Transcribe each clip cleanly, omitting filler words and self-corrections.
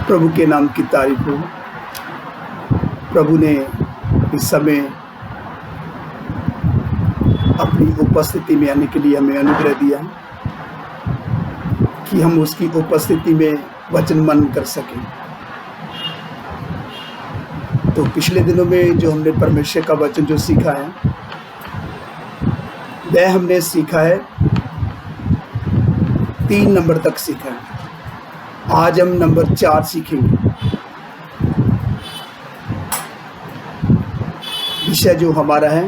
प्रभु के नाम की तारीफ हो। प्रभु ने इस समय अपनी उपस्थिति में आने के लिए हमें अनुग्रह दिया कि हम उसकी उपस्थिति में वचन मनन कर सकें। तो पिछले दिनों में जो हमने परमेश्वर का वचन जो सीखा है वह हमने सीखा है 3 नंबर तक सीखा है। आज हम नंबर 4 सीखेंगे। विषय जो हमारा है,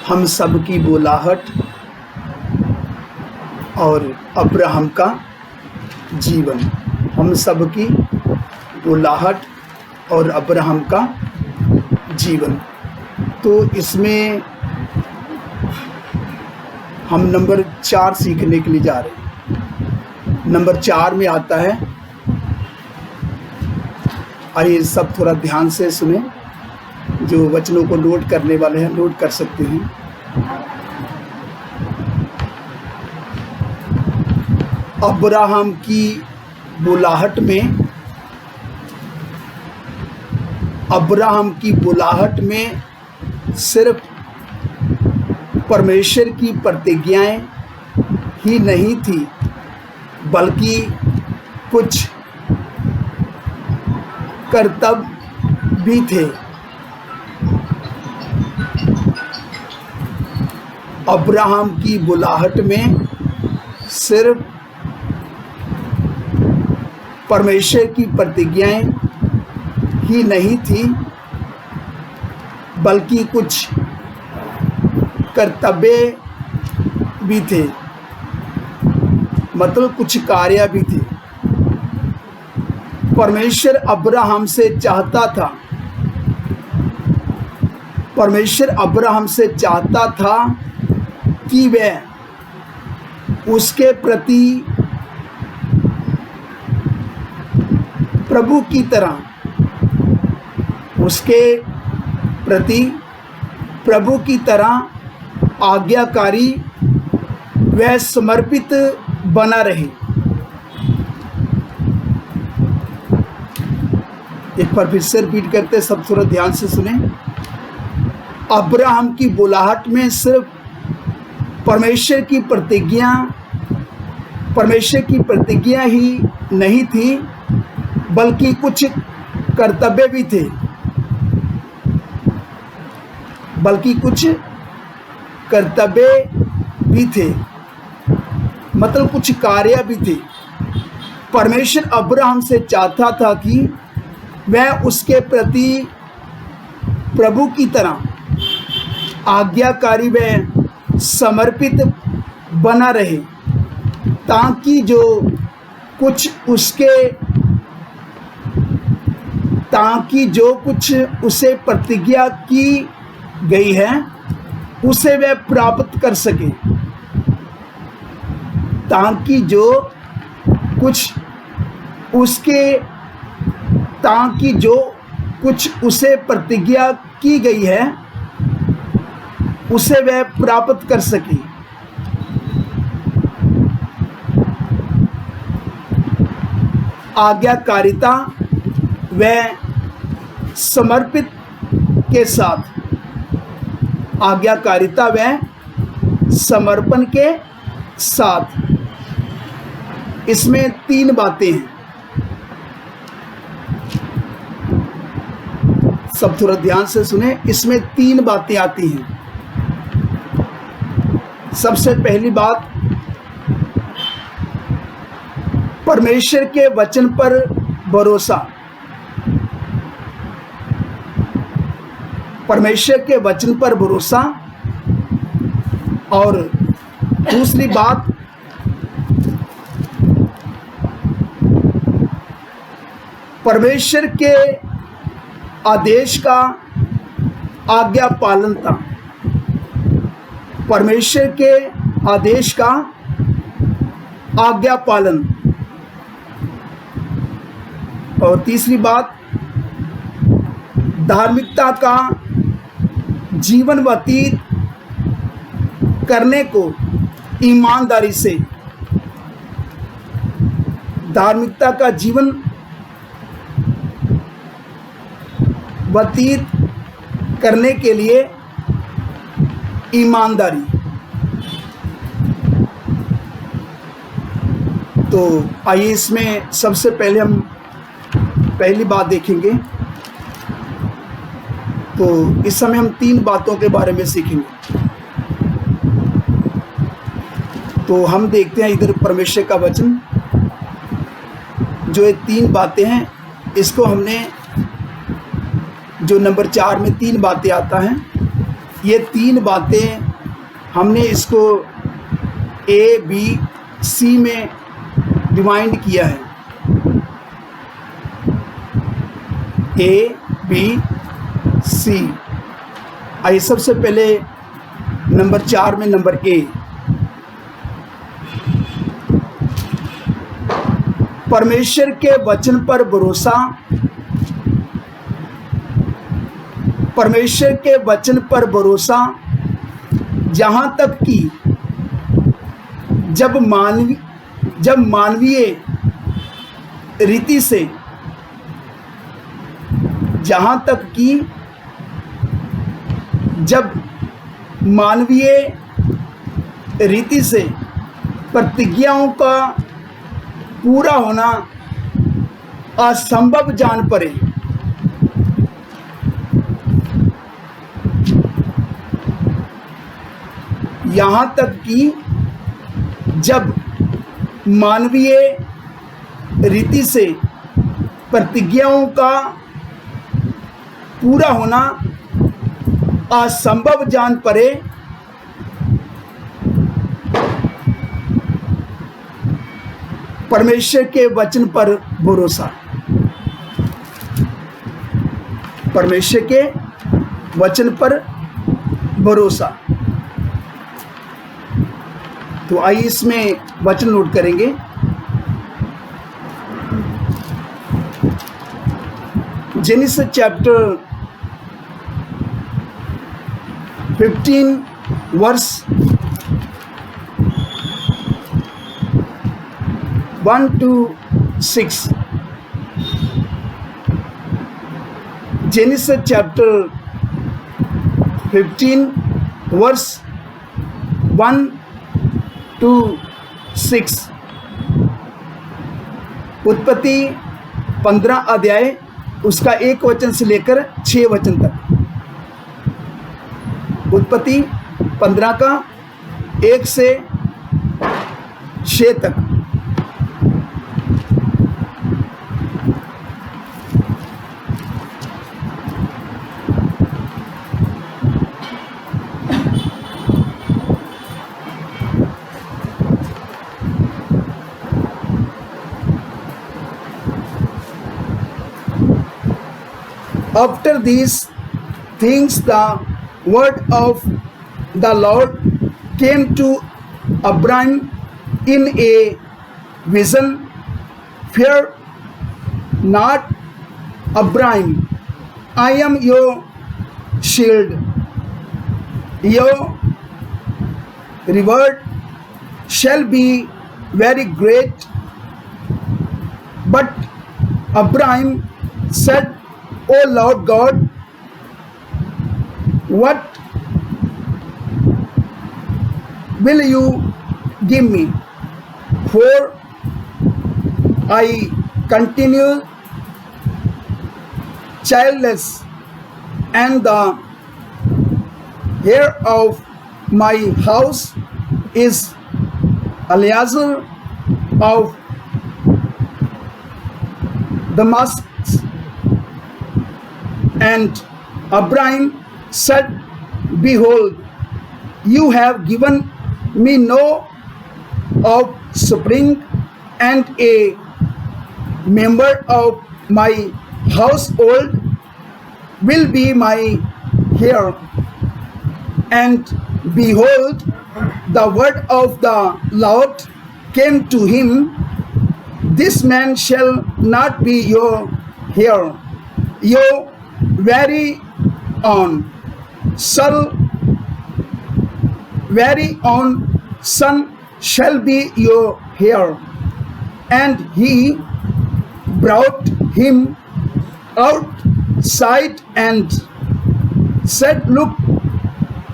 हम सब की बुलाहट और अब्राहम का जीवन। हम सब की बुलाहट और अब्राहम का जीवन। तो इसमें हम नंबर 4 सीखने के लिए जा रहे हैं। नंबर 4 में आता है, आइए सब थोड़ा ध्यान से सुने। जो वचनों को नोट करने वाले हैं नोट कर सकते हैं। अब्राहम की बुलाहट में, अब्राहम की बुलाहट में सिर्फ परमेश्वर की प्रतिज्ञाएं ही नहीं थी, बल्कि कुछ कर्तव्य भी थे। अब्राहम की बुलाहट में सिर्फ परमेश्वर की प्रतिज्ञाएं ही नहीं थी, बल्कि कुछ कर्तव्य भी थे, मतलब कुछ कार्य भी थे। परमेश्वर अब्राहम से चाहता था, परमेश्वर अब्राहम से चाहता था कि वह उसके प्रति प्रभु की तरह, उसके प्रति प्रभु की तरह आज्ञाकारी व समर्पित बना रहे। एक बार फिर से रिपीट करते, सब थोड़ा ध्यान से सुने। अब्राहम की बुलाहट में सिर्फ परमेश्वर की प्रतिज्ञा ही नहीं थी, बल्कि कुछ कर्तव्य भी थे, बल्कि कुछ कर्तव्य भी थे, मतलब कुछ कार्य भी थे। परमेश्वर अब्राहम से चाहता था कि वह उसके प्रति प्रभु की तरह आज्ञाकारी व समर्पित बना रहे, ताकि जो कुछ उसे प्रतिज्ञा की गई है उसे वह प्राप्त कर सके। ताकि जो कुछ उसे प्रतिज्ञा की गई है उसे वह प्राप्त कर सके। आज्ञाकारिता व समर्पित के साथ, आज्ञाकारिता व समर्पण के साथ इसमें 3 बातें हैं। सब थोड़ा ध्यान से सुने। इसमें 3 बातें आती हैं। सबसे पहली बात, परमेश्वर के वचन पर भरोसा। परमेश्वर के वचन पर भरोसा। और दूसरी बात, परमेश्वर के आदेश का आज्ञा पालन था। परमेश्वर के आदेश का आज्ञा पालन। और तीसरी बात, धार्मिकता का जीवन व्यतीत करने को ईमानदारी से, धार्मिकता का जीवन व्यतीत करने के लिए ईमानदारी। तो आइए इसमें सबसे पहले हम पहली बात देखेंगे। तो इस समय हम 3 बातों के बारे में सीखेंगे। तो हम देखते हैं इधर परमेश्वर का वचन, जो ये 3 बातें हैं, इसको हमने जो नंबर 4 में 3 बातें आता है, ये 3 बातें हमने इसको ABC में डिवाइड किया है। ABC। आइए सबसे पहले नंबर 4 में नंबर A, परमेश्वर के वचन पर भरोसा। परमेश्वर के वचन पर भरोसा, जहाँ तक कि जब मानवीय रीति से, जहाँ तक कि जब मानवीय रीति से प्रतिज्ञाओं का पूरा होना असंभव जान पड़े। यहाँ तक कि जब मानवीय रीति से प्रतिज्ञाओं का पूरा होना असंभव जान पड़े, परमेश्वर के वचन पर भरोसा। परमेश्वर के वचन पर भरोसा। तो आइए इसमें वचन नोट करेंगे। Genesis chapter 15 verse 1 to 6। Genesis chapter 15 verse 1 to 6। उत्पत्ति 15 अध्याय उसका 1 वचन से लेकर 6 वचन तक। उत्पत्ति 15 का 1 से 6 तक। After these things, the word of the Lord came to Abraham in a vision. Fear not, Abraham, I am your shield. Your reward shall be very great. But Abraham said, O Lord God, what will you give me? For I continue childless, and the heir of my house is Eliezer of Damascus. And Abraham said, Behold, you have given me no offspring, and a member of my household will be my heir. And behold, the word of the Lord came to him, This man shall not be your heir. Your very own son shall be your heir. And he brought him outside and said, Look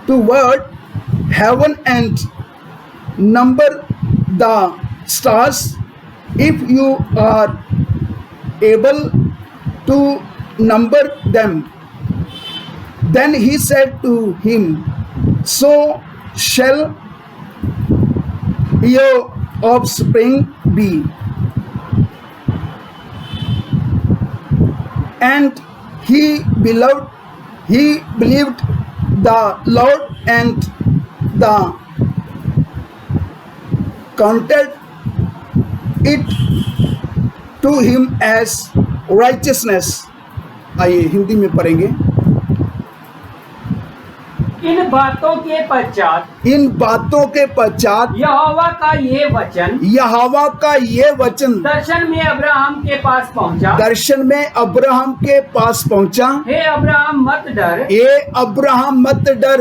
toward heaven and number the stars, if you are able to number them. Then he said to him, So shall your offspring be. And he believed the Lord, and the counted it to him as righteousness. आइए हिंदी में पढ़ेंगे। इन बातों के पश्चात यहोवा का ये वचन दर्शन में अब्राहम के पास पहुंचा। हे अब्राहम मत डर,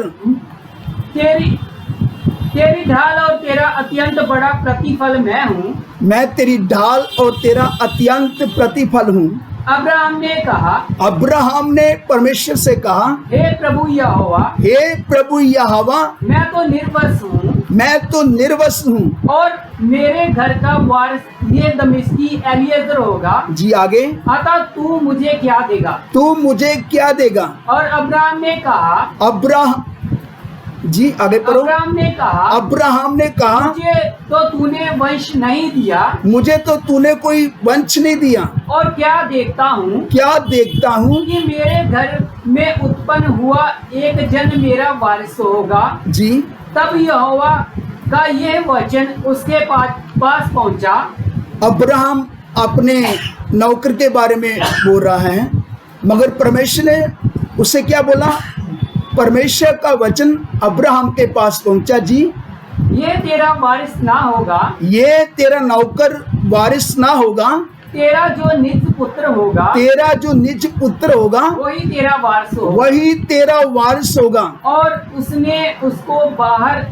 तेरी ढाल और तेरा अत्यंत बड़ा प्रतिफल मैं हूँ। मैं तेरी ढाल और तेरा अत्यंत प्रतिफल हूँ। अब्राहम ने परमेश्वर से कहा, हे प्रभु यहोवा, मैं तो निर्वंश हूँ और मेरे घर का वारिस ये दमिश्की एलीएजर होगा। जी आगे। अतः तू मुझे क्या देगा? और अब्राहम जी आगे पढ़ो। अब्राहम ने कहा मुझे तो तूने वंश नहीं दिया। मुझे तो तूने कोई वंश नहीं दिया। और क्या देखता हूँ कि मेरे घर में उत्पन्न हुआ एक जन मेरा वारिस होगा। जी। तब यहोवा का यह वचन उसके पास पहुंचा। अब्राहम अपने नौकर के बारे में बोल रहा है, मगर परमेश्वर ने उसे क्या बोला? परमेश्वर का वचन अब्राहम के पास पहुंचा। जी। ये तेरा वारिस ना होगा। ये तेरा नौकर वारिस ना होगा। तेरा जो निज पुत्र होगा वही तेरा वारिस होगा। और उसने उसको बाहर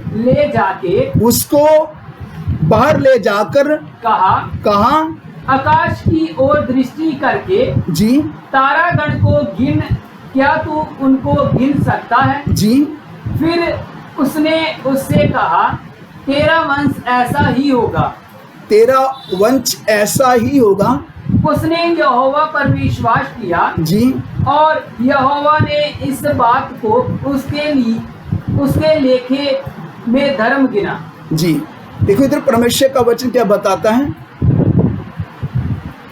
ले जाकर कहा आकाश की ओर दृष्टि करके, जी, तारागण को गिन, क्या तू उनको गिन सकता है? जी। फिर उसने उससे कहा, तेरा वंश ऐसा ही होगा। उसने यहोवा पर विश्वास किया। जी। और यहोवा ने इस बात को उसके लेखे में धर्म गिना। जी। देखो इधर परमेश्वर का वचन क्या बताता है।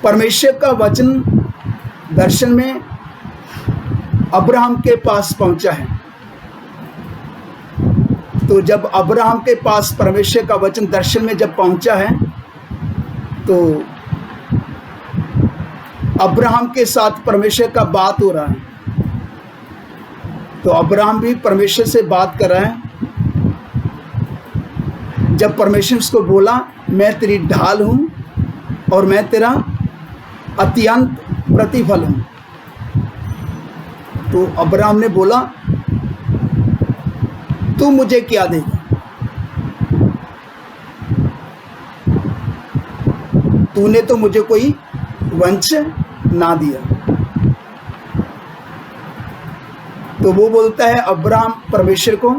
परमेश्वर का वचन दर्शन में अब्राहम के पास पहुंचा है। तो जब अब्राहम के पास परमेश्वर का वचन दर्शन में जब पहुंचा है, तो अब्राहम के साथ परमेश्वर का बात हो रहा है। तो अब्राहम भी परमेश्वर से बात कर रहा है। जब परमेश्वर उसको बोला, मैं तेरी ढाल हूं और मैं तेरा अत्यंत प्रतिफल हूं, तो अब्राहम ने बोला, तू मुझे क्या देगा? तूने तो मुझे कोई वंश ना दिया। तो वो बोलता है अब्राहम परमेश्वर को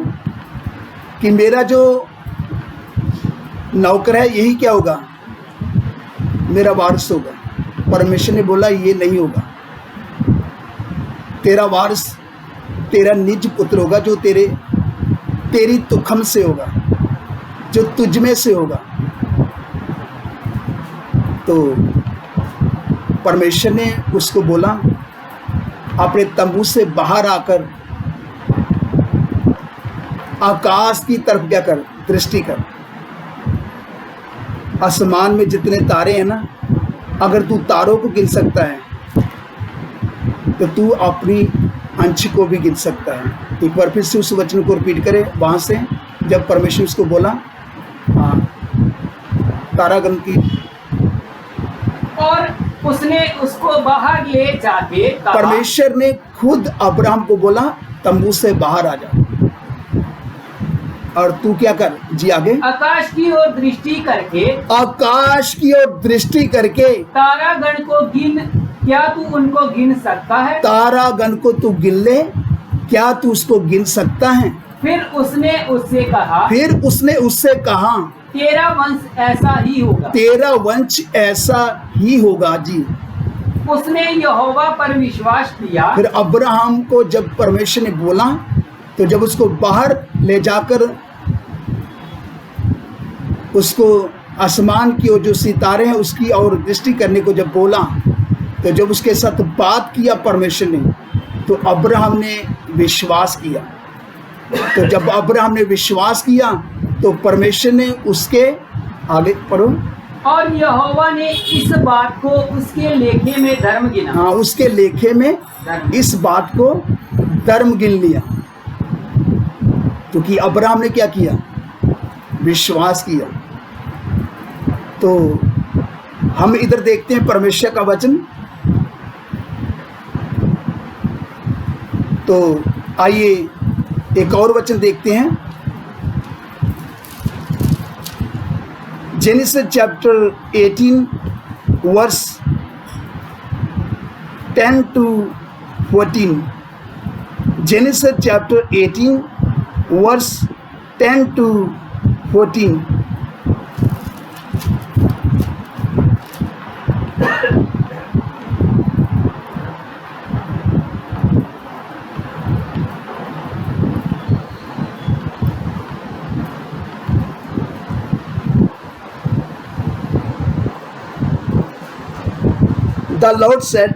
कि मेरा जो नौकर है यही क्या होगा? मेरा वारिस होगा। परमेश्वर ने बोला, ये नहीं होगा। तेरा वारिस तेरा निज पुत्र होगा, जो तेरी तुखम से होगा, जो तुझ में से होगा। तो परमेश्वर ने उसको बोला, अपने तंबू से बाहर आकर आकाश की तरफ क्या कर, दृष्टि कर। आसमान में जितने तारे हैं ना, अगर तू तारों को गिन सकता है तो तू अपनी अंश को भी गिन सकता है। एक बार फिर से उस वचन को रिपीट करें वहाँ से, जब परमेश्वर उसको बोला, हाँ, तारागण की, और उसने उसको बाहर ले जाके कहा, परमेश्वर ने खुद अब्राहम को बोला, तंबू से बाहर आ जा। और तू क्या कर, जी आगे, आकाश की ओर दृष्टि करके, आकाश की ओर दृष्टि करके तारागण को गिन, क्या तू उनको गिन सकता है? तारागण को तू गिन ले, क्या तू उसको गिन सकता है? फिर उसने उससे कहा, फिर उसने उससे कहा, तेरा वंश ऐसा ही होगा। तेरा वंश ऐसा ही होगा। जी, उसने यहोवा पर विश्वास किया। फिर अब्राहम को जब परमेश्वर ने बोला, तो जब उसको बाहर ले जाकर उसको आसमान की ओर जो सितारे हैं उसकी ओर दृष्टि करने को जब बोला, तो जब उसके साथ बात किया परमेश्वर ने, तो अब्राहम ने विश्वास किया। तो जब अब्राहम ने विश्वास किया तो परमेश्वर ने उसके आगे पढ़ो, और यहोवा ने इस बात को उसके लेखे में धर्म गिना। हाँ, उसके लेखे में इस बात को धर्म गिन लिया, क्योंकि अब्राहम ने क्या किया, विश्वास किया। तो हम इधर देखते हैं परमेश्वर का वचन। तो आइए एक और वचन देखते हैं, Genesis chapter 18 verse 10 to 14। Genesis chapter 18 verse 10 to 14। The Lord said,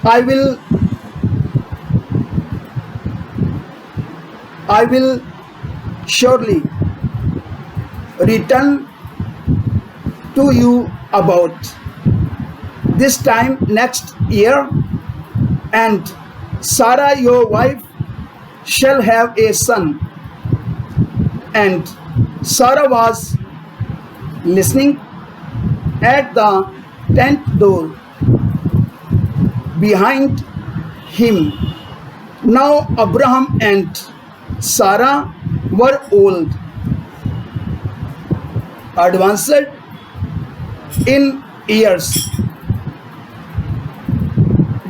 I will surely return to you about this time next year, and Sarah your wife shall have a son. And Sarah was listening at the tent door behind him. Now Abraham and Sarah were old, advanced in years.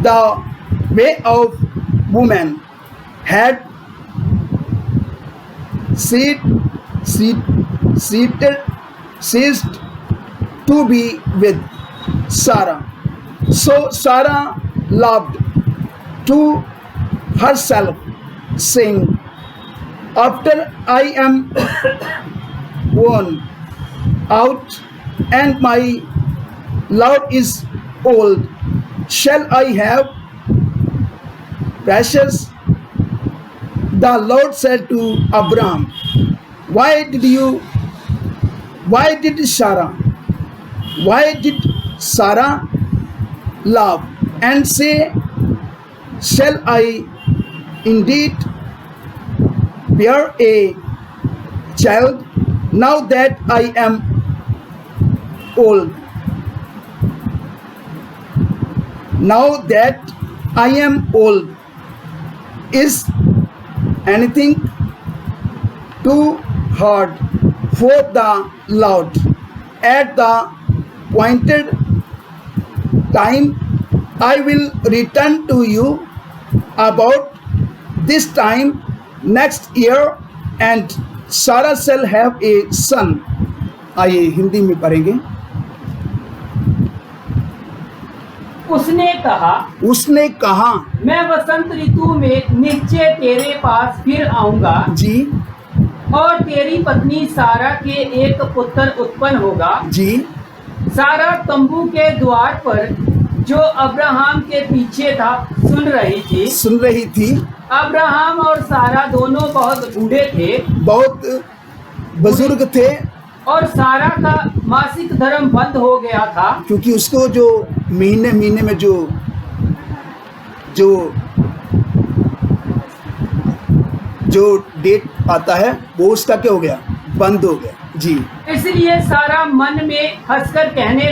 The way of woman had ceased to be with Sarah. So Sarah laughed to herself, saying, after I am worn out and my Lord is old, shall I have precious? The Lord said to Abraham, why did Sarah laugh and say, shall I indeed bear a child now that I am old? Now that I am old, is anything too hard for the Lord? At the appointed time I will return to you about this time next year, and Sarah shall have a son. आइए हिंदी में पढ़ेंगे। उसने कहा मैं वसंत ऋतु में निश्चय तेरे पास फिर आऊंगा जी, और तेरी पत्नी सारा के एक पुत्र उत्पन्न होगा जी। सारा तंबू के द्वार पर जो अब्राहम के पीछे था सुन रही थी। अब्राहम और सारा दोनों बहुत बूढ़े थे, बहुत बुजुर्ग थे, और सारा का मासिक धर्म बंद हो गया था, क्योंकि उसको जो महीने में जो डेट आता है वो उसका क्या हो गया, बंद हो गया जी। इसलिए सारा मन में हंसकर कहने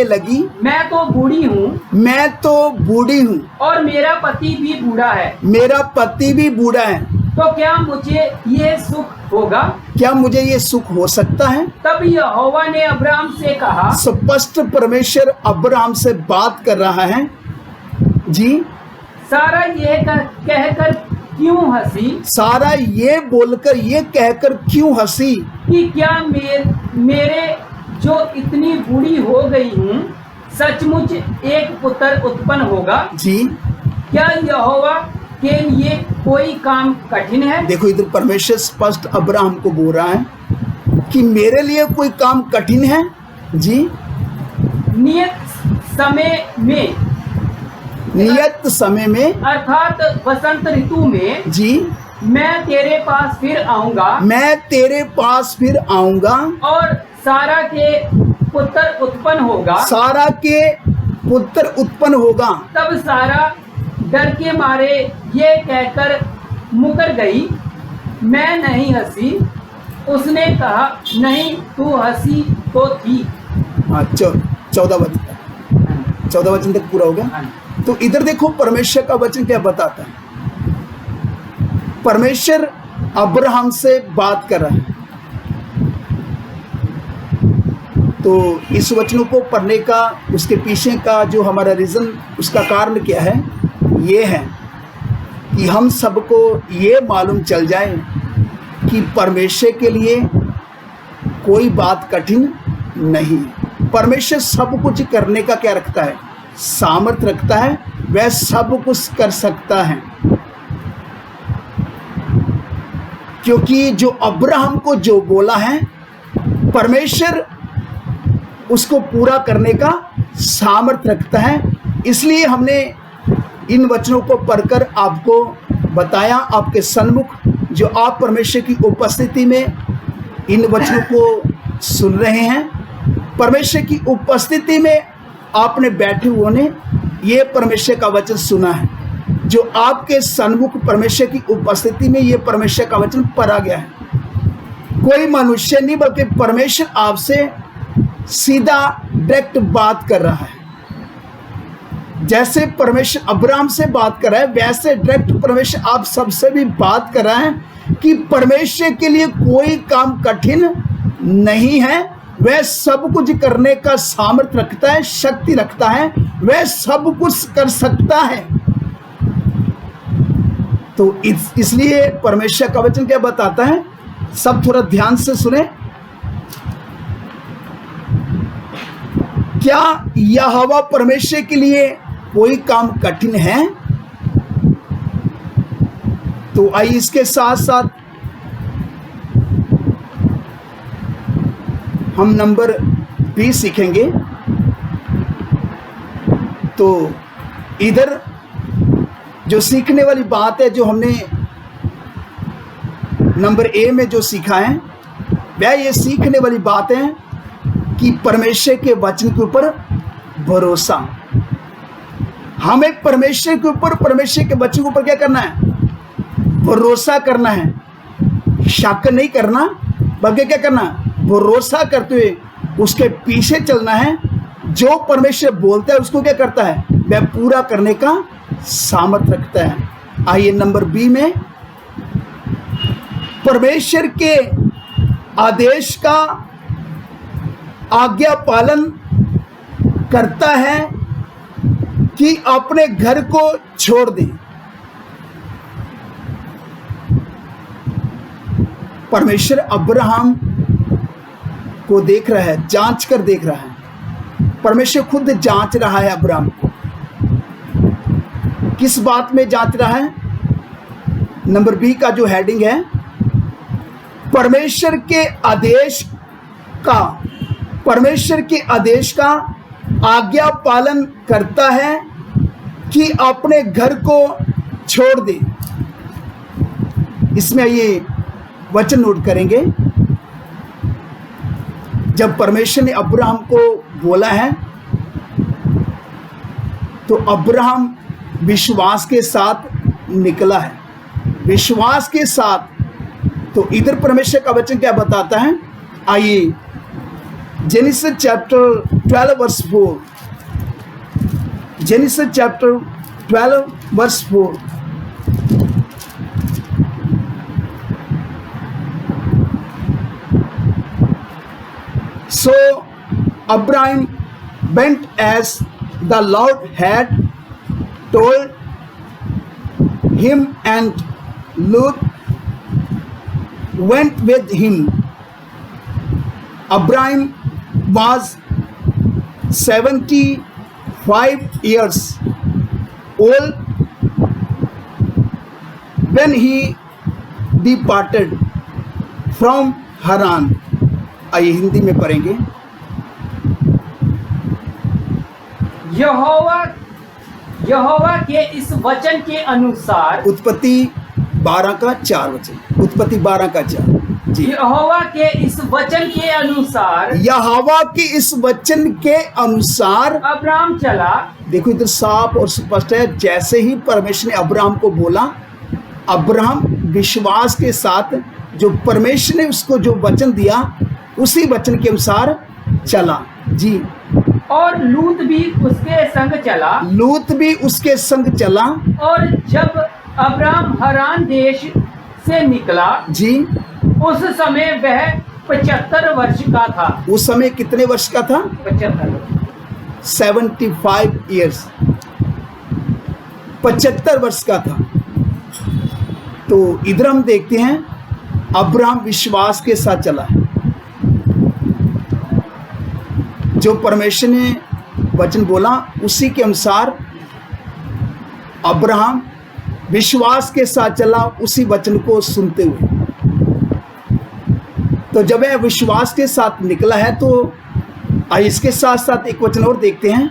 लगी, मैं तो बूढ़ी हूँ और मेरा पति भी बूढ़ा है। तो क्या मुझे ये सुख होगा? क्या मुझे ये सुख हो सकता है? तब यहोवा ने अब्राहम से कहा। स्पष्ट परमेश्वर अब्राहम से बात कर रहा है जी। सारा ये कहकर क्यों हंसी? सारा ये बोलकर, ये कहकर क्यों हंसी कि क्या मेरे जो इतनी बूढ़ी हो गई हूँ सचमुच एक पुत्र उत्पन्न होगा जी? क्या यहोवा के लिए कोई काम कठिन है? देखो इधर परमेश्वर स्पष्ट अब्राहम को बोल रहा है कि मेरे लिए कोई काम कठिन है जी। नियत समय में अर्थात वसंत ऋतु में जी मैं तेरे पास फिर आऊंगा। मैं तेरे पास फिर आऊंगा और सारा के पुत्र उत्पन्न होगा। सारा के पुत्र उत्पन्न होगा। तब सारा डर के मारे ये कहकर मुकर गई, मैं नहीं हंसी। उसने कहा, नहीं तू हंसी तो थी। हाँ 14 वचन तक पूरा हो गया। तो इधर देखो परमेश्वर का वचन क्या बताता है। परमेश्वर अब्राहम से बात कर रहा है। तो इस वचनों को पढ़ने का, उसके पीछे का जो हमारा रीज़न, उसका कारण क्या है? ये है कि हम सबको ये मालूम चल जाए कि परमेश्वर के लिए कोई बात कठिन नहीं। परमेश्वर सब कुछ करने का क्या रखता है? सामर्थ रखता है। वह सब कुछ कर सकता है, क्योंकि जो अब्राहम को जो बोला है परमेश्वर उसको पूरा करने का सामर्थ रखता है। इसलिए हमने इन वचनों को पढ़कर आपको बताया, आपके सन्मुख जो आप परमेश्वर की उपस्थिति में इन वचनों को सुन रहे हैं, परमेश्वर की उपस्थिति में आपने बैठे हुए ने ये परमेश्वर का वचन सुना है। जो आपके सन्मुख परमेश्वर की उपस्थिति में ये परमेश्वर का वचन पढ़ा गया है। कोई मनुष्य नहीं बल्कि परमेश्वर आपसे सीधा डायरेक्ट बात कर रहा है। जैसे परमेश्वर अब्राहम से बात कर रहा है, वैसे डायरेक्ट परमेश्वर आप सबसे भी बात कर रहा है कि परमेश्वर के लिए कोई काम कठिन नहीं है। वह सब कुछ करने का सामर्थ्य रखता है, शक्ति रखता है, वह सब कुछ कर सकता है। तो इसलिए परमेश्वर का वचन क्या बताता है, सब थोड़ा ध्यान से सुने। क्या यहोवा परमेश्वर के लिए कोई काम कठिन है? तो आइए इसके साथ साथ हम नंबर 20 सीखेंगे। तो इधर जो सीखने वाली बात है, जो हमने नंबर ए में जो सीखा है, वह ये सीखने वाली बात है कि परमेश्वर के वचन के ऊपर भरोसा। हमें परमेश्वर के ऊपर, परमेश्वर के वचन के ऊपर क्या करना है? भरोसा करना है, शक नहीं करना, बल्कि क्या करना? भरोसा करते हुए उसके पीछे चलना है। जो परमेश्वर बोलता है उसको क्या करता है? वह पूरा करने का सामर्थ्य रखता है। आइए नंबर बी में, परमेश्वर के आदेश का आज्ञा पालन करता है कि अपने घर को छोड़ दें। परमेश्वर अब्राहम को देख रहा है, जांच कर देख रहा है। परमेश्वर खुद जांच रहा है अब्राहम को। किस बात में जांच रहा है? नंबर बी का जो हेडिंग है, परमेश्वर के आदेश का, परमेश्वर के आदेश का आज्ञा पालन करता है कि अपने घर को छोड़ दे। इसमें ये वचन नोट करेंगे। जब परमेश्वर ने अब्राहम को बोला है तो अब्राहम विश्वास के साथ निकला है, विश्वास के साथ। तो इधर परमेश्वर का वचन क्या बताता है? आइए Genesis chapter 12 verse 4, Genesis chapter 12 verse 4। So Abraham went as the Lord had told him, and Lot went with him. Abraham was 75 years old when he departed from Haran. आइए हिंदी में पढ़ेंगे। यहोवा के इस वचन के अनुसार, उत्पत्ति 12 का 4 वचन, उत्पत्ति 12 का 4 जी। यहोवा के इस वचन के अनुसार, यहोवा के इस वचन के अनुसार अब्राहम चला। देखो इधर साफ और स्पष्ट है, जैसे ही परमेश्वर ने अब्राहम को बोला, अब्राहम विश्वास के साथ जो परमेश्वर ने उसको जो वचन दिया उसी वचन के अनुसार चला जी। और लूत भी उसके संग चला। लूत भी उसके संग चला। और जब अब्राहम हरान देश से निकला जी, उस समय वह 75 वर्ष का था। उस समय कितने वर्ष का था? 75 ईयर्स, 75 वर्ष का था। तो इधर हम देखते हैं अब्राहम विश्वास के साथ चला है। जो परमेश्वर ने वचन बोला उसी के अनुसार अब्राहम विश्वास के साथ चला, उसी वचन को सुनते हुए। तो जब वह विश्वास के साथ निकला है, तो इसके साथ साथ एक वचन और देखते हैं,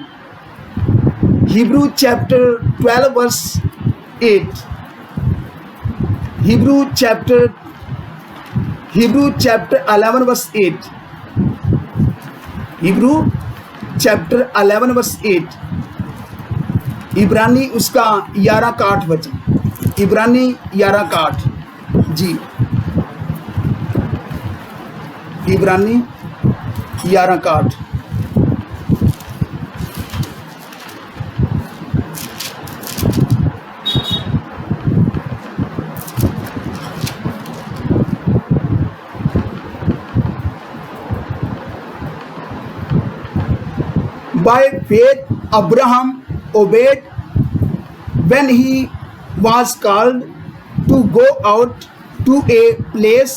Hebrew chapter 12 verse 8। Hebrew chapter 11 verse 8। Hebrew chapter 11 verse 8। इब्रानी उसका 11 का 8 वचन। इब्रानी 11 का 8 जी। इब्रानी 11 का 8। By faith, Abraham obeyed when he was called to go out to a place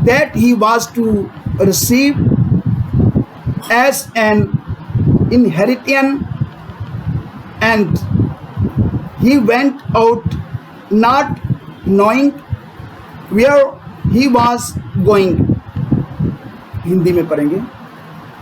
that he was to receive as an inheritance, and he went out not knowing where he was going. Hindi में पढ़ेंगे।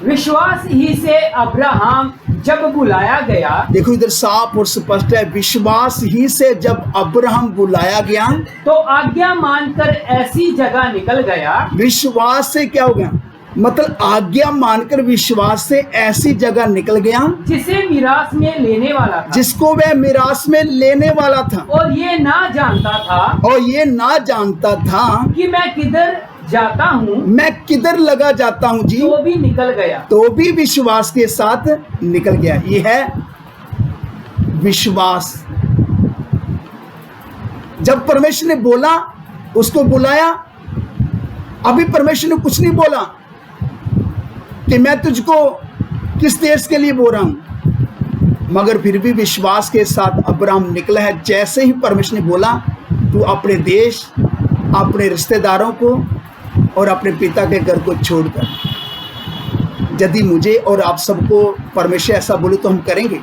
विश्वास ही से Abraham जब बुलाया गया। देखो इधर साफ और स्पष्ट है, विश्वास ही से जब अब्राहम बुलाया गया तो आज्ञा मानकर ऐसी जगह निकल गया। विश्वास से क्या हो गया? मतलब आज्ञा मानकर विश्वास से ऐसी जगह निकल गया जिसे मिरास में लेने वाला था। जिसको वह मिरास में लेने वाला था। और ये ना जानता था कि मैं किधर जाता हूँ, मैं किधर लगा जाता हूँ जी। तो भी निकल गया, तो भी विश्वास के साथ निकल गया। ये है विश्वास। जब परमेश्वर ने बोला, उसको बुलाया, अभी परमेश्वर ने कुछ नहीं बोला कि मैं तुझको किस देश के लिए बोल रहा हूं, मगर फिर भी विश्वास के साथ अब्राहम निकला है। जैसे ही परमेश्वर ने बोला, तू अपने देश, अपने रिश्तेदारों को और अपने पिता के घर को छोड़कर, यदि मुझे और आप सबको परमेश्वर ऐसा बोले तो हम करेंगे।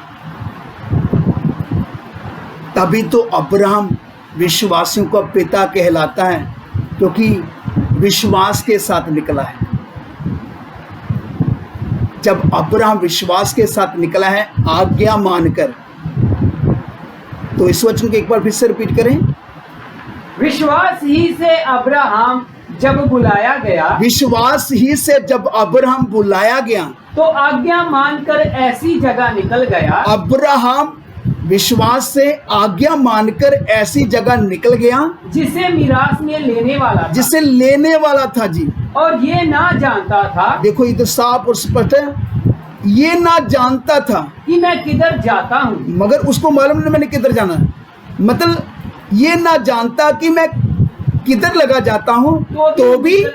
तभी तो अब्राहम विश्वासियों का पिता कहलाता है, क्योंकि विश्वास के साथ निकला है। जब अब्राहम विश्वास के साथ निकला है आज्ञा मानकर, तो इस वचन को एक बार फिर से रिपीट करें। विश्वास ही से अब्राहम जब बुलाया गया, विश्वास ही से जब अब्राहम बुलाया गया तो आज्ञा मानकर ऐसी जगह निकल गया। अब्राहम विश्वास से आज्ञा मानकर ऐसी जगह निकल गया जिसे मिरास में लेने वाला था। जिसे लेने वाला था जी। और ये ना जानता था, देखो इधर साफ और स्पष्ट है, ये ना जानता था कि मैं किधर जाता हूँ, मगर उसको मालूम नहीं मैंने किधर जाना है। मतलब ये ना जानता कि मैं किधर लगा जाता हूँ, तो भी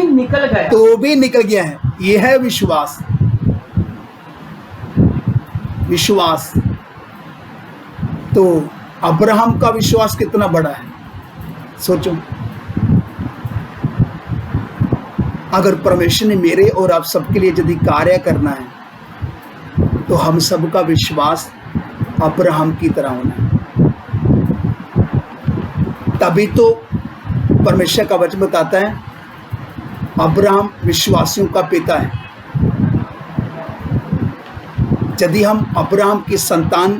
निकल गया, तो भी निकल गया है। ये है विश्वास। विश्वास तो अब्राहम का विश्वास कितना बड़ा है, सोचो। अगर परमेश्वर ने मेरे और आप सबके लिए यदि कार्य करना है तो हम सबका विश्वास अब्राहम की तरह होना है। तभी तो परमेश्वर का वचन बताता है अब्राहम विश्वासियों का पिता है। यदि हम अब्राहम की संतान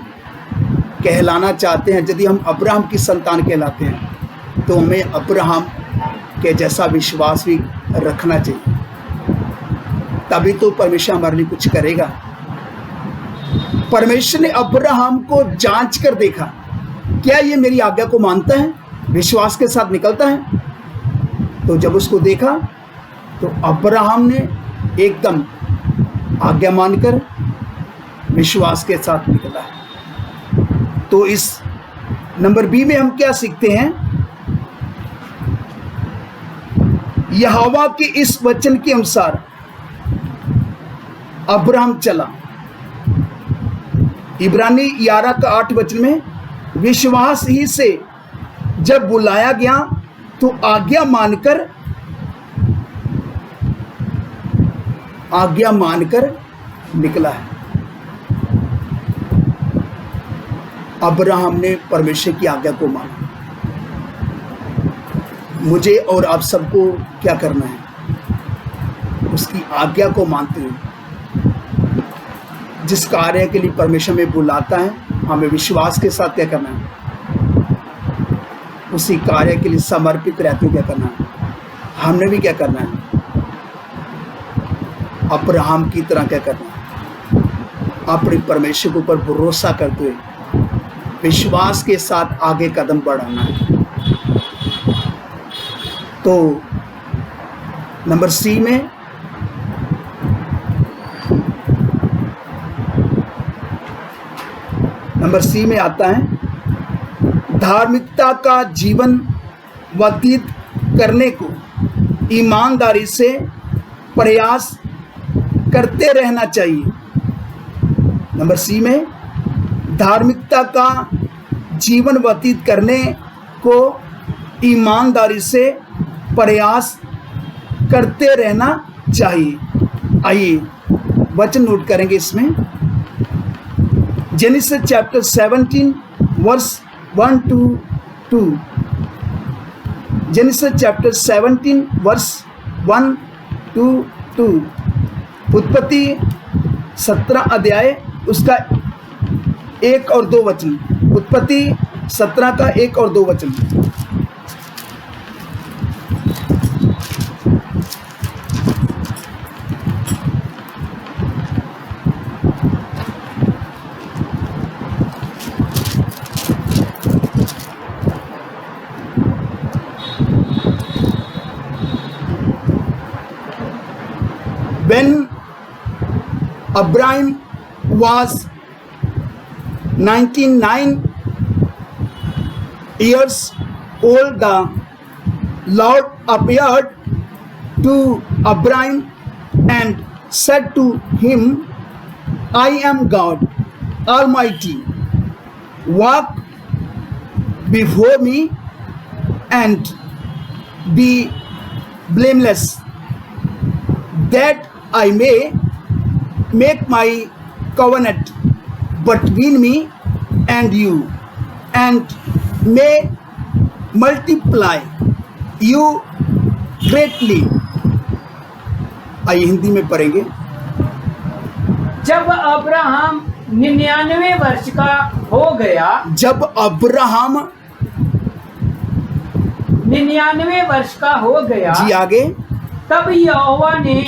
कहलाना चाहते हैं, यदि हम अब्राहम की संतान कहलाते हैं तो हमें अब्राहम के जैसा विश्वास भी रखना चाहिए। तभी तो परमेश्वर हमारे लिए कुछ करेगा। परमेश्वर ने अब्राहम को जांच कर देखा, क्या ये मेरी आज्ञा को मानता है, विश्वास के साथ निकलता है। तो जब उसको देखा तो अब्राहम ने एकदम आज्ञा मानकर विश्वास के साथ निकला। तो इस नंबर बी में हम क्या सीखते हैं, यहोवा के इस वचन के अनुसार अब्राहम चला। इब्रानी 11 का 8 वचन में विश्वास ही से जब बुलाया गया तो आज्ञा मानकर निकला है। अब्राहम ने परमेश्वर की आज्ञा को माना। मुझे और आप सबको क्या करना है, उसकी आज्ञा को मानते हुए जिस कार्य के लिए परमेश्वर में बुलाता है हमें विश्वास के साथ क्या करना है, उसी कार्य के लिए समर्पित रहते हुए क्या करना है। हमने भी क्या करना है, अब्राहम की तरह क्या करना है, अपने परमेश्वर के ऊपर भरोसा करते हुए विश्वास के साथ आगे कदम बढ़ाना है। तो नंबर सी में आता है धार्मिकता का जीवन व्यतीत करने को ईमानदारी से प्रयास करते रहना चाहिए। नंबर सी में धार्मिकता का जीवन व्यतीत करने को ईमानदारी से प्रयास करते रहना चाहिए। आइए वचन नोट करेंगे इसमें। Genesis chapter 17 verse 1 to 2। Genesis chapter 17 verse 1 to 2। उत्पत्ति 17 अध्याय उसका 1 और 2 वचन। उत्पत्ति 17 का 1 और 2 वचन। When Abraham was 99 years old, the Lord appeared to Abraham and said to him, I am God Almighty. Walk before me and be blameless, that I may make my covenant between me and you, and may multiply you greatly। आइए हिंदी में पढ़ेंगे। जब Abraham 99 वर्ष का हो गया, जब Abraham 99 वर्ष का हो गया, जी आगे। तब यहोवा ने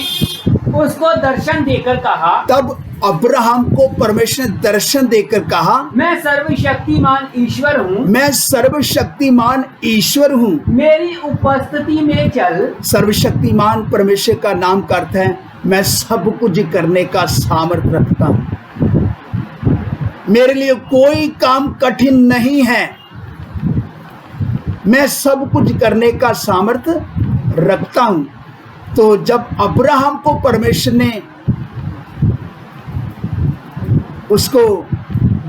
उसको दर्शन देकर कहा, तब अब्राहम को परमेश्वर ने दर्शन देकर कहा, मैं सर्वशक्तिमान ईश्वर हूँ, मैं सर्वशक्तिमान ईश्वर हूँ, मेरी उपस्थिति में चल। सर्वशक्तिमान परमेश्वर का नाम का अर्थ है मैं सब कुछ करने का सामर्थ्य रखता हूँ। मेरे लिए कोई काम कठिन नहीं है, मैं सब कुछ करने का सामर्थ्य रखता हूँ। तो जब अब्राहम को परमेश्वर ने उसको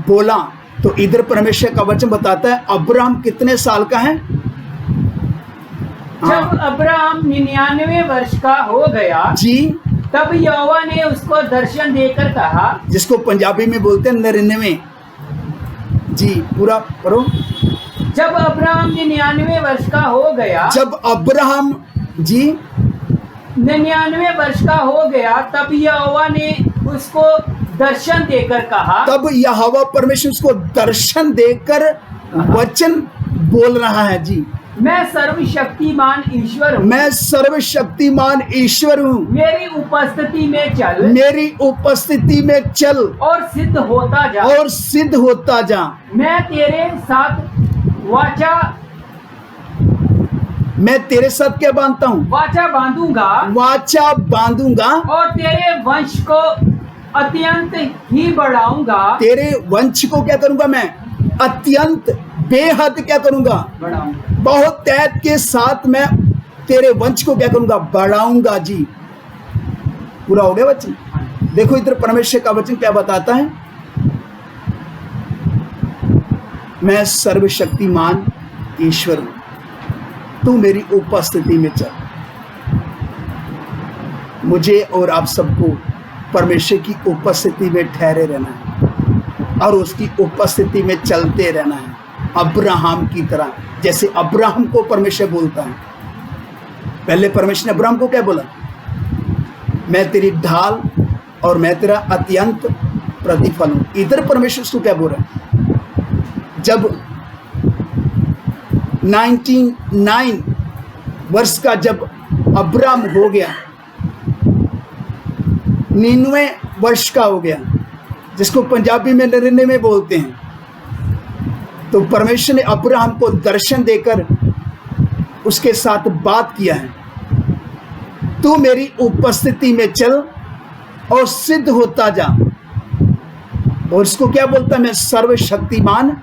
बोला, तो इधर परमेश्वर का वचन बताता है अब्राहम कितने साल का है? जब अब्राहम 99 वर्ष का हो गया जी, तब यहोवा ने उसको दर्शन देकर कहा, जिसको पंजाबी में बोलते हैं 99। जी पूरा पढ़ो। जब अब्राहम 99 वर्ष का हो गया, जब अब्राहम जी 99 वर्ष का हो गया, तब यहोवा ने उसको दर्शन देकर कहा, तब यहोवा परमेश्वर उसको दर्शन देकर वचन बोल रहा है। जी, मैं सर्वशक्तिमान ईश्वर हूँ, मैं सर्वशक्तिमान ईश्वर हूँ, मेरी उपस्थिति में चल, मेरी उपस्थिति में चल और सिद्ध होता जा, और सिद्ध होता जा। मैं तेरे साथ मैं तेरे साथ क्या बांधता हूँ? वाचा बांधूंगा, वाचा बांधूंगा, और तेरे वंश को अत्यंत ही बढ़ाऊंगा। तेरे वंश को क्या करूंगा? मैं अत्यंत बेहद क्या करूंगा? बढ़ाऊंगा। बहुत तैत के साथ मैं तेरे वंश को क्या करूंगा? बढ़ाऊंगा। जी पूरा हो गया वचन। देखो इधर परमेश्वर का वचन क्या बताता है, मैं सर्वशक्तिमान ईश्वर हूं, तू मेरी उपस्थिति में चल। मुझे और आप सबको परमेश्वर की उपस्थिति में ठहरे रहना है और उसकी उपस्थिति में चलते रहना है, अब्राहम की तरह। जैसे अब्राहम को परमेश्वर बोलता है, पहले परमेश्वर ने अब्राहम को क्या बोला? मैं तेरी ढाल और मैं तेरा अत्यंत प्रतिफल हूं। इधर परमेश्वर उसको क्या बोल रहा है? जब 99 वर्ष का जब अब्राहम हो गया, 99 वर्ष का हो गया, जिसको पंजाबी में 99 बोलते हैं, तो परमेश्वर ने अब्राहम को दर्शन देकर उसके साथ बात किया है, तू मेरी उपस्थिति में चल और सिद्ध होता जा। और उसको क्या बोलता है? मैं सर्वशक्तिमान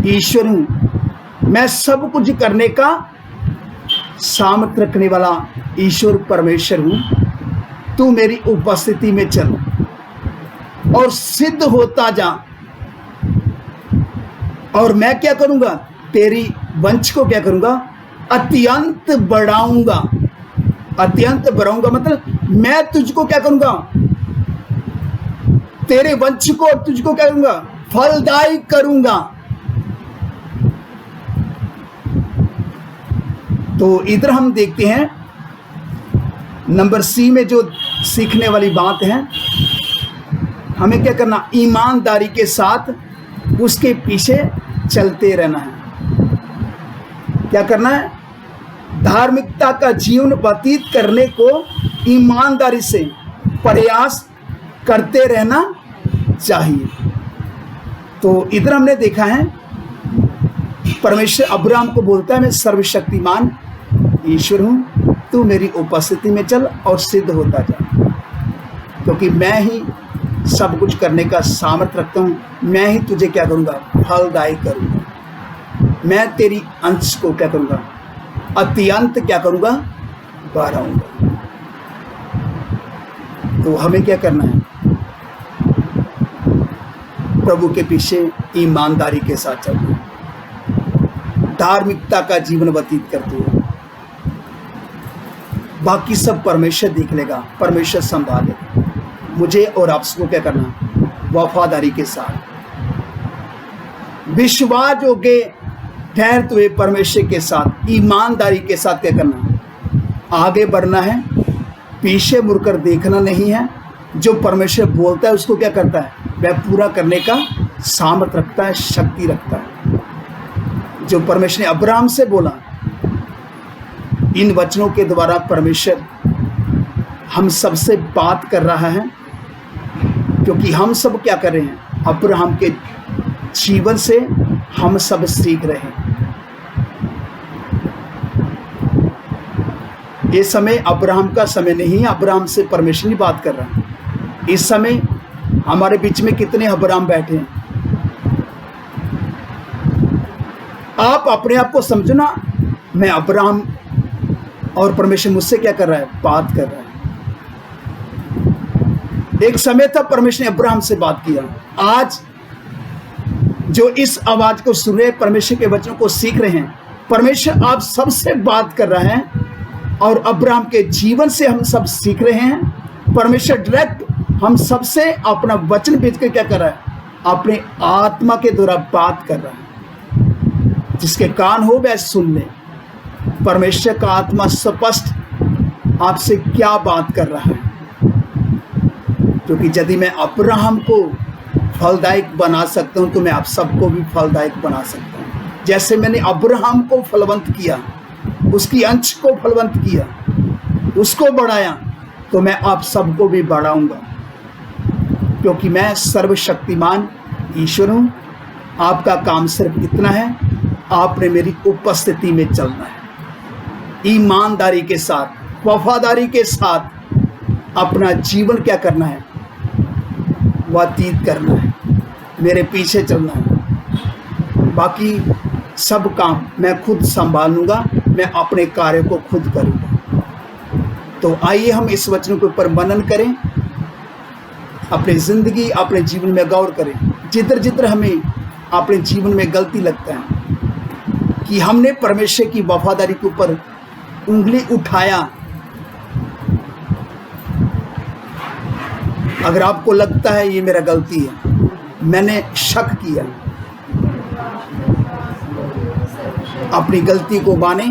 ईश्वर हूं, मैं सब कुछ करने का सामर्थ रखने वाला ईश्वर परमेश्वर हूं, तू मेरी उपस्थिति में चल और सिद्ध होता जा। और मैं क्या करूंगा? तेरी वंश को क्या करूंगा? अत्यंत बढ़ाऊंगा। अत्यंत बढ़ाऊंगा मतलब मैं तुझको क्या करूंगा? तेरे वंश को और तुझको क्या करूंगा? फलदायी करूंगा। तो इधर हम देखते हैं नंबर सी में जो सीखने वाली बात है, हमें क्या करना? ईमानदारी के साथ उसके पीछे चलते रहना है। क्या करना है? धार्मिकता का जीवन व्यतीत करने को ईमानदारी से प्रयास करते रहना चाहिए। तो इधर हमने देखा है परमेश्वर अब्राहम को बोलता है, मैं सर्वशक्तिमान ईश्वर हूं, तू मेरी उपस्थिति में चल और सिद्ध होता जा, क्योंकि मैं ही सब कुछ करने का सामर्थ्य रखता हूं। मैं ही तुझे क्या करूंगा? फलदायी करूंगा। मैं तेरी अंश को क्या करूंगा? अत्यंत क्या करूंगा? बढ़ाऊंगा। तो हमें क्या करना है? प्रभु के पीछे ईमानदारी के साथ चलना, धार्मिकता का जीवन व्यतीत करते हुए। बाकी सब परमेश्वर देख लेगा, परमेश्वर संभालेगा। मुझे और आप सबको क्या करना? वफादारी के साथ, विश्वास योग्य ठहरते हुए परमेश्वर के साथ ईमानदारी के साथ क्या करना? आगे बढ़ना है, पीछे मुड़कर देखना नहीं है। जो परमेश्वर बोलता है उसको क्या करता है? वह पूरा करने का सामर्थ्य रखता है, शक्ति रखता है। जो परमेश्वर ने अब्राहम से बोला, इन वचनों के द्वारा परमेश्वर हम सबसे बात कर रहा है, क्योंकि हम सब क्या कर रहे हैं? अब्राहम के जीवन से हम सब सीख रहे हैं। ये समय अब्राहम का समय नहीं है, अब्राहम से परमेश्वर नहीं बात कर रहा है। इस समय हमारे बीच में कितने अब्राहम बैठे हैं? आप अपने आप को समझना, मैं अब्राहम और परमेश्वर मुझसे क्या कर रहा है? बात कर रहा है। एक समय था परमेश्वर ने अब्राहम से बात किया। आज जो इस आवाज को सुन रहे, परमेश्वर के वचनों को सीख रहे हैं, परमेश्वर आप सबसे बात कर रहा है और अब्राहम के जीवन से हम सब सीख रहे हैं। परमेश्वर डायरेक्ट हम सबसे अपना वचन भेज कर क्या कर रहा है? अपने आत्मा के द्वारा बात कर रहा है। जिसके कान हो वह सुन ले। परमेश्वर का आत्मा स्पष्ट आपसे क्या बात कर रहा है। क्योंकि यदि मैं अब्राहम को फलदायक बना सकता हूं तो मैं आप सबको भी फलदायक बना सकता हूं। जैसे मैंने अब्राहम को फलवंत किया, उसकी अंश को फलवंत किया, उसको बढ़ाया, तो मैं आप सबको भी बढ़ाऊंगा। क्योंकि मैं सर्वशक्तिमान ईश्वर हूं। आपका काम सिर्फ इतना है, आपने मेरी उपस्थिति में चलना है। ईमानदारी के साथ, वफादारी के साथ अपना जीवन क्या करना है? व्यतीत करना है, मेरे पीछे चलना है। बाकी सब काम मैं खुद संभाल लूँगा, मैं अपने कार्य को खुद करूँगा। तो आइए हम इस वचन के ऊपर मनन करें, अपनी ज़िंदगी, अपने जीवन में गौर करें। जिधर जिधर हमें अपने जीवन में गलती लगता है कि हमने परमेश्वर की वफादारी के ऊपर उंगली उठाया, अगर आपको लगता है ये मेरा गलती है, मैंने शक किया, अपनी गलती को माने।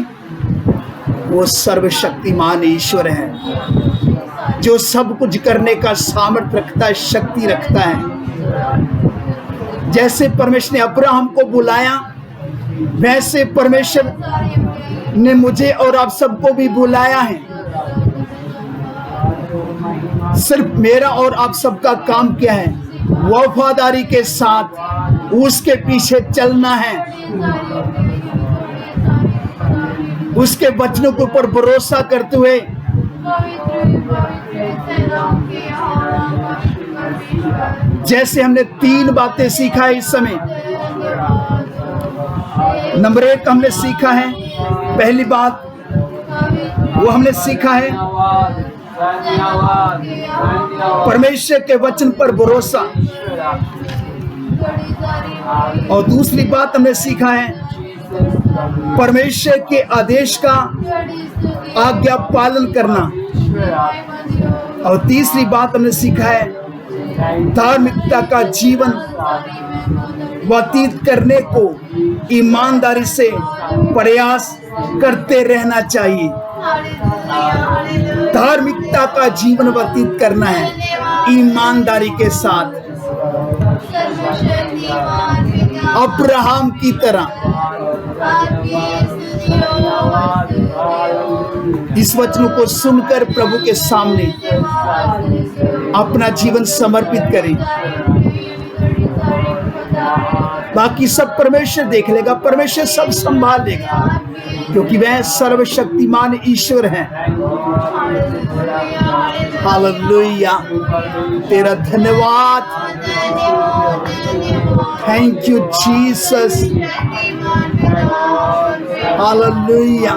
वो सर्वशक्तिमान ईश्वर है जो सब कुछ करने का सामर्थ्य रखता है, शक्ति रखता है। जैसे परमेश्वर ने अब्राहम को बुलाया, वैसे परमेश्वर ने मुझे और आप सबको भी बुलाया है। सिर्फ मेरा और आप सबका काम क्या है? वफादारी के साथ उसके पीछे चलना है, उसके वचनों के ऊपर भरोसा करते हुए जैसे हमने 3 बातें सीखा है इस समय। नंबर 1 हमने सीखा है, पहली बात वो हमने सीखा है परमेश्वर के वचन पर भरोसा। और दूसरी बात हमने सीखा है परमेश्वर के आदेश का आज्ञा पालन करना। और तीसरी बात हमने सीखा है धार्मिकता का जीवन व्यतीत करने को ईमानदारी से प्रयास करते रहना चाहिए। धार्मिकता का जीवन व्यतीत करना है ईमानदारी के साथ, अब्राहम की तरह। इस वचनों को सुनकर प्रभु के सामने अपना जीवन समर्पित करें। बाकी सब परमेश्वर देख लेगा, परमेश्वर सब संभाल लेगा, क्योंकि वह सर्वशक्तिमान ईश्वर है। हालेलुया, तेरा धन्यवाद। Thank you Jesus. हालेलुया।